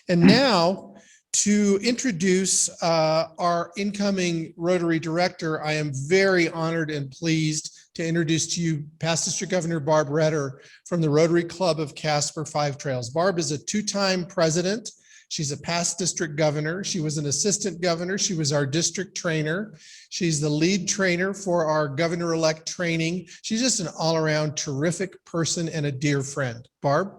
And now to introduce our incoming Rotary Director, I am very honored and pleased to introduce to you past District Governor Barb Redder from the Rotary Club of Casper Five Trails. Barb is a two-time president. She's a past district governor. She was an assistant governor. She was our district trainer. She's the lead trainer for our governor-elect training. She's just an all-around terrific person and a dear friend. Barb?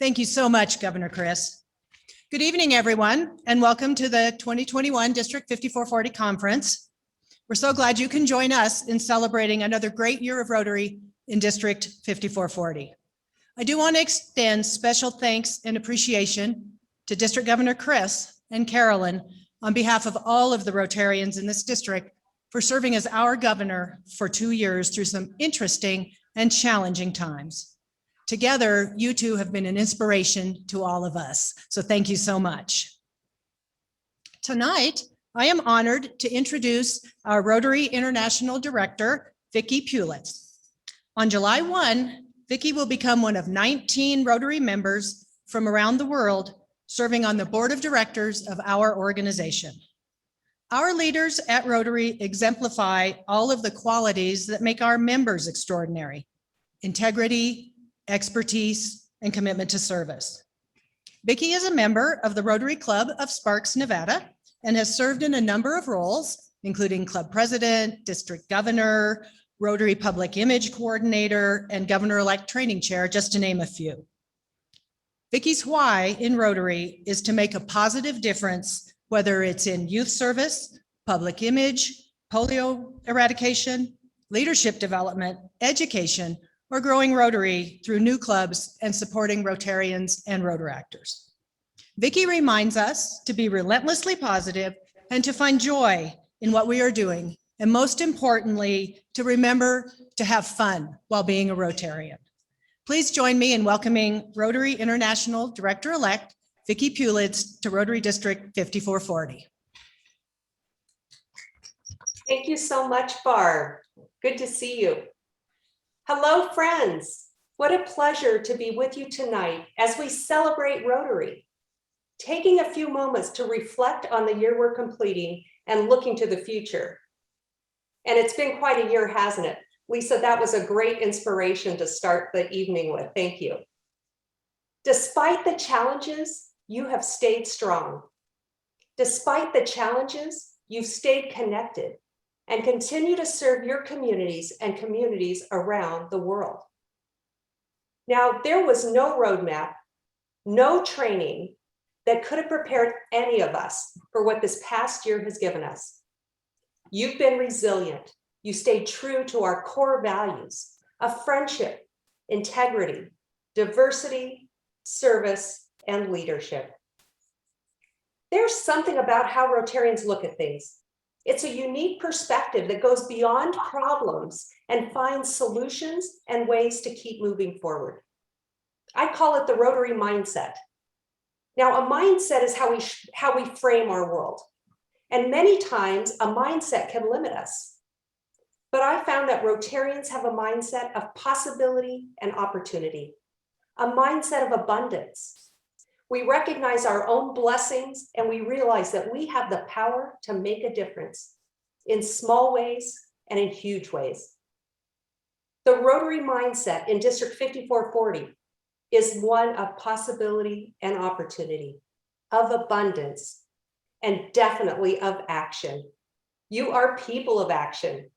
Thank you so much, Governor Chris. Good evening, everyone, and welcome to the 2021 District 5440 Conference. We're so glad you can join us in celebrating another great year of Rotary in District 5440. I do want to extend special thanks and appreciation to District Governor Chris and Carolyn on behalf of all of the Rotarians in this district for serving as our governor for 2 years through some interesting and challenging times. Together, you two have been an inspiration to all of us. So thank you so much. Tonight, I am honored to introduce our Rotary International Director, Vicki Puliz. On July 1, Vicki will become one of 19 Rotary members from around the world serving on the board of directors of our organization. Our leaders at Rotary exemplify all of the qualities that make our members extraordinary: integrity, expertise, and commitment to service. Vicki is a member of the Rotary Club of Sparks, Nevada, and has served in a number of roles, including club president, district governor, Rotary Public Image Coordinator, and governor-elect training chair, just to name a few. Vicki's why in Rotary is to make a positive difference, whether it's in youth service, public image, polio eradication, leadership development, education, or growing Rotary through new clubs and supporting Rotarians and Rotaractors. Vicki reminds us to be relentlessly positive and to find joy in what we are doing, and most importantly, to remember to have fun while being a Rotarian. Please join me in welcoming Rotary International Director-elect Vicki Puliz to Rotary District 5440. Thank you so much, Barb. Good to see you. Hello, friends. What a pleasure to be with you tonight as we celebrate Rotary, taking a few moments to reflect on the year we're completing and looking to the future. And it's been quite a year, hasn't it? Lisa, that was a great inspiration to start the evening with. Thank you. Despite the challenges, you have stayed strong. Despite the challenges, you've stayed connected and continue to serve your communities and communities around the world. Now, there was no roadmap, no training that could have prepared any of us for what this past year has given us. You've been resilient. You stayed true to our core values of friendship, integrity, diversity, service, and leadership. There's something about how Rotarians look at things. It's a unique perspective that goes beyond problems and finds solutions and ways to keep moving forward. I call it the Rotary mindset. Now, a mindset is how we frame our world. And many times a mindset can limit us. But I found that Rotarians have a mindset of possibility and opportunity, a mindset of abundance. We recognize our own blessings and we realize that we have the power to make a difference in small ways and in huge ways. The Rotary mindset in District 5440 is one of possibility and opportunity, of abundance, and definitely of action. You are people of action.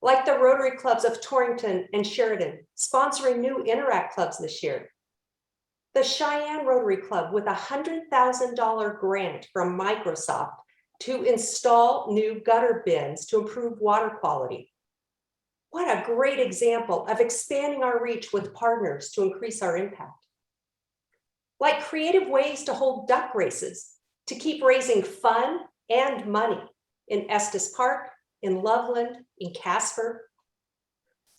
Like the Rotary Clubs of Torrington and Sheridan, sponsoring new Interact clubs this year. The Cheyenne Rotary Club with a $100,000 grant from Microsoft to install new gutter bins to improve water quality. What a great example of expanding our reach with partners to increase our impact. Like creative ways to hold duck races to keep raising fun and money in Estes Park, in Loveland, in Casper.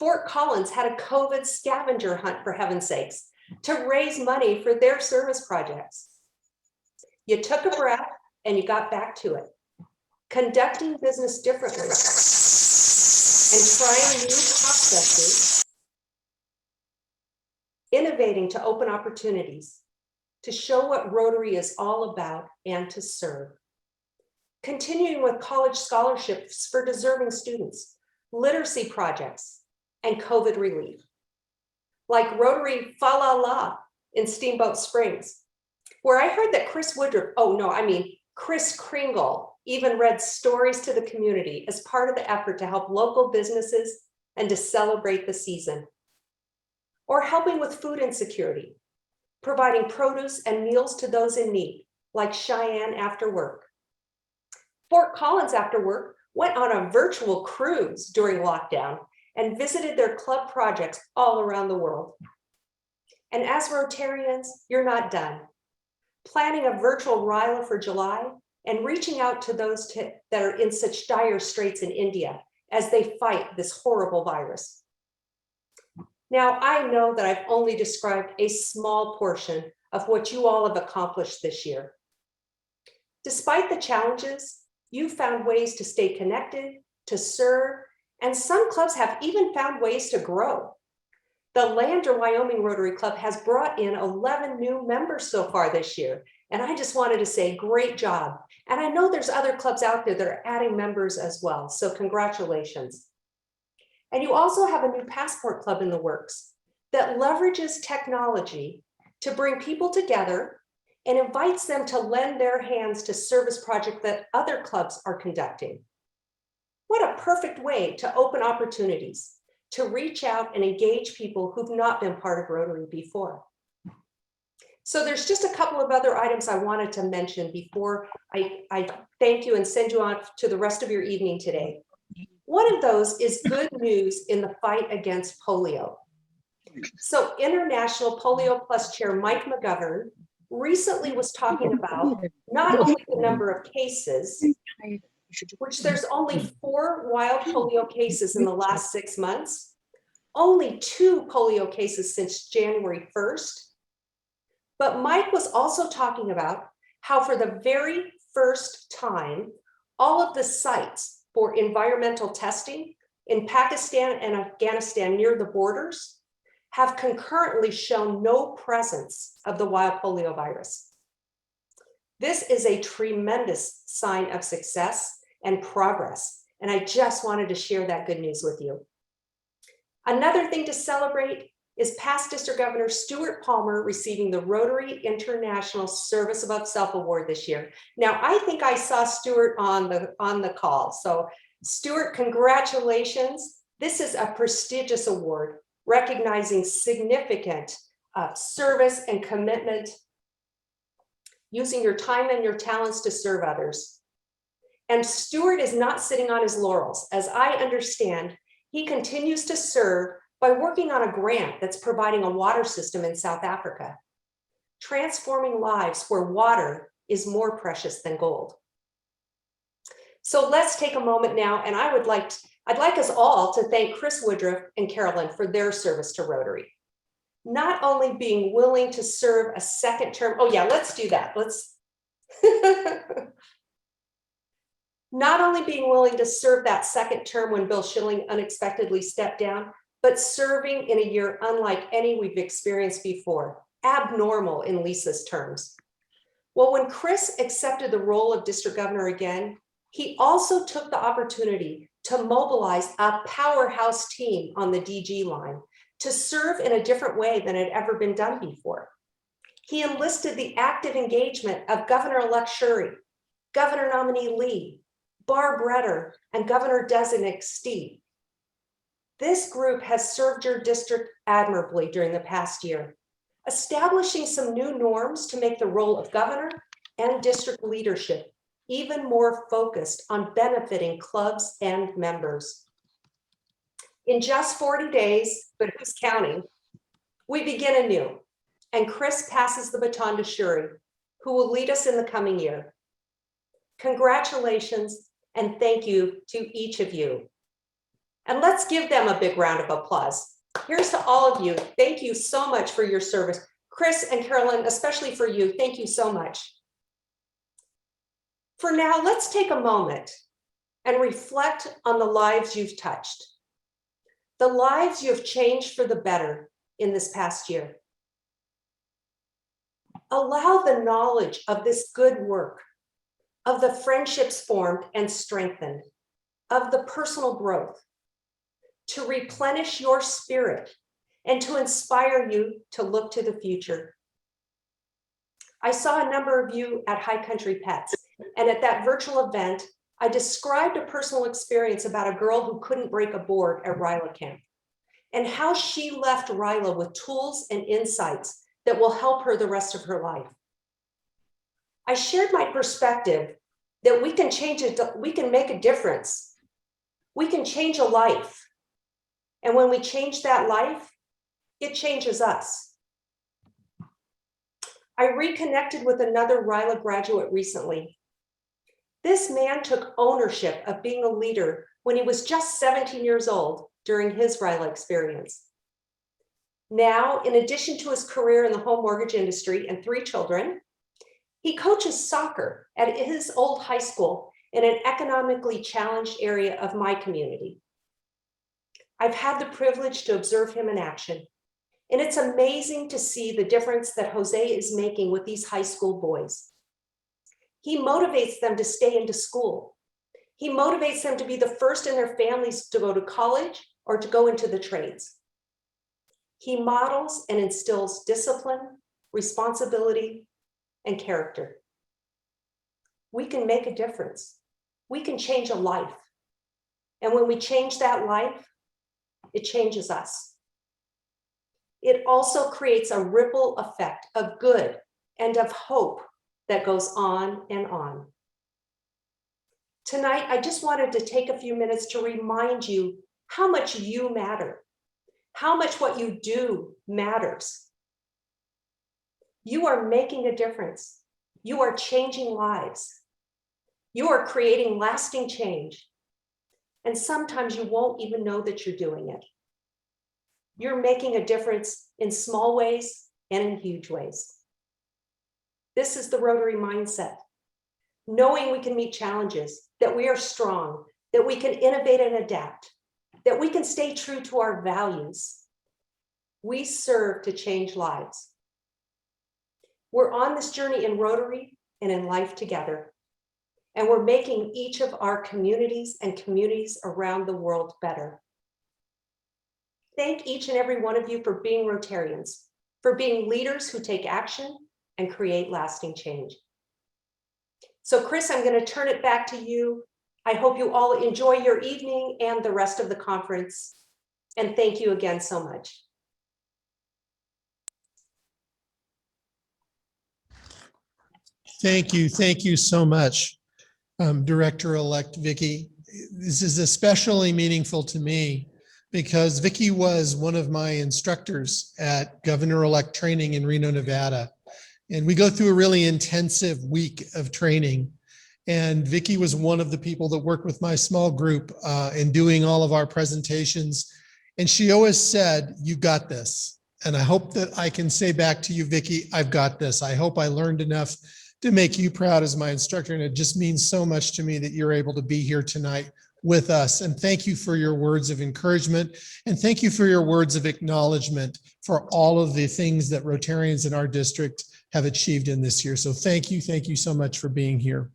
Fort Collins had a COVID scavenger hunt, for heaven's sakes, to raise money for their service projects. You took a breath and you got back to it. Conducting business differently and trying new processes innovating to open opportunities, to show what Rotary is all about and to serve. Continuing with college scholarships for deserving students, literacy projects, and COVID relief. Like Rotary Fa La La in Steamboat Springs, where I heard that Chris Kringle even read stories to the community as part of the effort to help local businesses and to celebrate the season. Or helping with food insecurity, providing produce and meals to those in need, like Cheyenne After Work. Fort Collins After Work went on a virtual cruise during lockdown and visited their club projects all around the world. And as Rotarians, you're not done. Planning a virtual RILA for July and reaching out to those that are in such dire straits in India as they fight this horrible virus. Now, I know that I've only described a small portion of what you all have accomplished this year. Despite the challenges, you found ways to stay connected, to serve, and some clubs have even found ways to grow. The Lander, Wyoming Rotary Club has brought in 11 new members so far this year. And I just wanted to say, great job. And I know there's other clubs out there that are adding members as well. So congratulations. And you also have a new passport club in the works that leverages technology to bring people together and invites them to lend their hands to service projects that other clubs are conducting. What a perfect way to open opportunities, to reach out and engage people who've not been part of Rotary before. So there's just a couple of other items I wanted to mention before I thank you and send you on to the rest of your evening today. One of those is good news in the fight against polio. So International Polio Plus Chair Mike McGovern recently was talking about not only the number of cases, which there's only 4 wild polio cases in the last 6 months, only 2 polio cases since January 1st. But Mike was also talking about how for the very first time, all of the sites for environmental testing in Pakistan and Afghanistan near the borders have concurrently shown no presence of the wild polio virus. This is a tremendous sign of success and progress, and I just wanted to share that good news with you. Another thing to celebrate is past District Governor Stuart Palmer receiving the Rotary International Service Above Self Award this year. Now, I think I saw Stuart on the call. So Stuart, congratulations. This is a prestigious award recognizing significant service and commitment, using your time and your talents to serve others. And Stuart is not sitting on his laurels. As I understand, he continues to serve by working on a grant that's providing a water system in South Africa, transforming lives where water is more precious than gold. So let's take a moment now, and I'd like us all to thank Chris Woodruff and Carolyn for their service to Rotary. Not only being willing to serve a second term, oh yeah, let's do that. Let's not only being willing to serve that second term when Bill Schilling unexpectedly stepped down, but serving in a year unlike any we've experienced before, abnormal in Lisa's terms. Well, when Chris accepted the role of district governor again, he also took the opportunity to mobilize a powerhouse team on the DG line to serve in a different way than had ever been done before. He enlisted the active engagement of Governor-elect Shuri, Governor nominee Lee, Barb Redder, and Governor-designate Steve. This group has served your district admirably during the past year, establishing some new norms to make the role of governor and district leadership even more focused on benefiting clubs and members. In just 40 days, but who's counting, we begin anew, and Chris passes the baton to Shuri, who will lead us in the coming year. Congratulations, and thank you to each of you. And let's give them a big round of applause. Here's to all of you. Thank you so much for your service. Chris and Carolyn, especially for you, thank you so much. For now, let's take a moment and reflect on the lives you've touched, the lives you have changed for the better in this past year. Allow the knowledge of this good work, of the friendships formed and strengthened, of the personal growth, to replenish your spirit and to inspire you to look to the future. I saw a number of you at High Country Pets, and at that virtual event, I described a personal experience about a girl who couldn't break a board at Ryla Camp, and how she left Ryla with tools and insights that will help her the rest of her life. I shared my perspective that we can change it, we can make a difference. We can change a life. And when we change that life, it changes us. I reconnected with another Ryla graduate recently. This man took ownership of being a leader when he was just 17 years old during his Ryla experience. Now, in addition to his career in the home mortgage industry and 3 children, he coaches soccer at his old high school in an economically challenged area of my community. I've had the privilege to observe him in action, and it's amazing to see the difference that Jose is making with these high school boys. He motivates them to stay into school. He motivates them to be the first in their families to go to college or to go into the trades. He models and instills discipline, responsibility, and character. We can make a difference. We can change a life. And when we change that life, it changes us. It also creates a ripple effect of good and of hope that goes on and on. Tonight, I just wanted to take a few minutes to remind you how much you matter, how much what you do matters. You are making a difference. You are changing lives. You are creating lasting change. And sometimes you won't even know that you're doing it. You're making a difference in small ways and in huge ways. This is the Rotary mindset. Knowing we can meet challenges, that we are strong, that we can innovate and adapt, that we can stay true to our values. We serve to change lives. We're on this journey in Rotary and in life together. And we're making each of our communities and communities around the world better. Thank each and every one of you for being Rotarians, for being leaders who take action and create lasting change. So Chris, I'm going to turn it back to you. I hope you all enjoy your evening and the rest of the conference. And thank you again so much. Thank you so much, Director-elect Vicki. This is especially meaningful to me because Vicki was one of my instructors at Governor-elect training in Reno, Nevada. And we go through a really intensive week of training. And Vicki was one of the people that worked with my small group in doing all of our presentations. And she always said, "You got this." And I hope that I can say back to you, Vicki, I've got this. I hope I learned enough to make you proud as my instructor. And it just means so much to me that you're able to be here tonight with us. And thank you for your words of encouragement. And thank you for your words of acknowledgement for all of the things that Rotarians in our district have achieved in this year. So thank you so much for being here.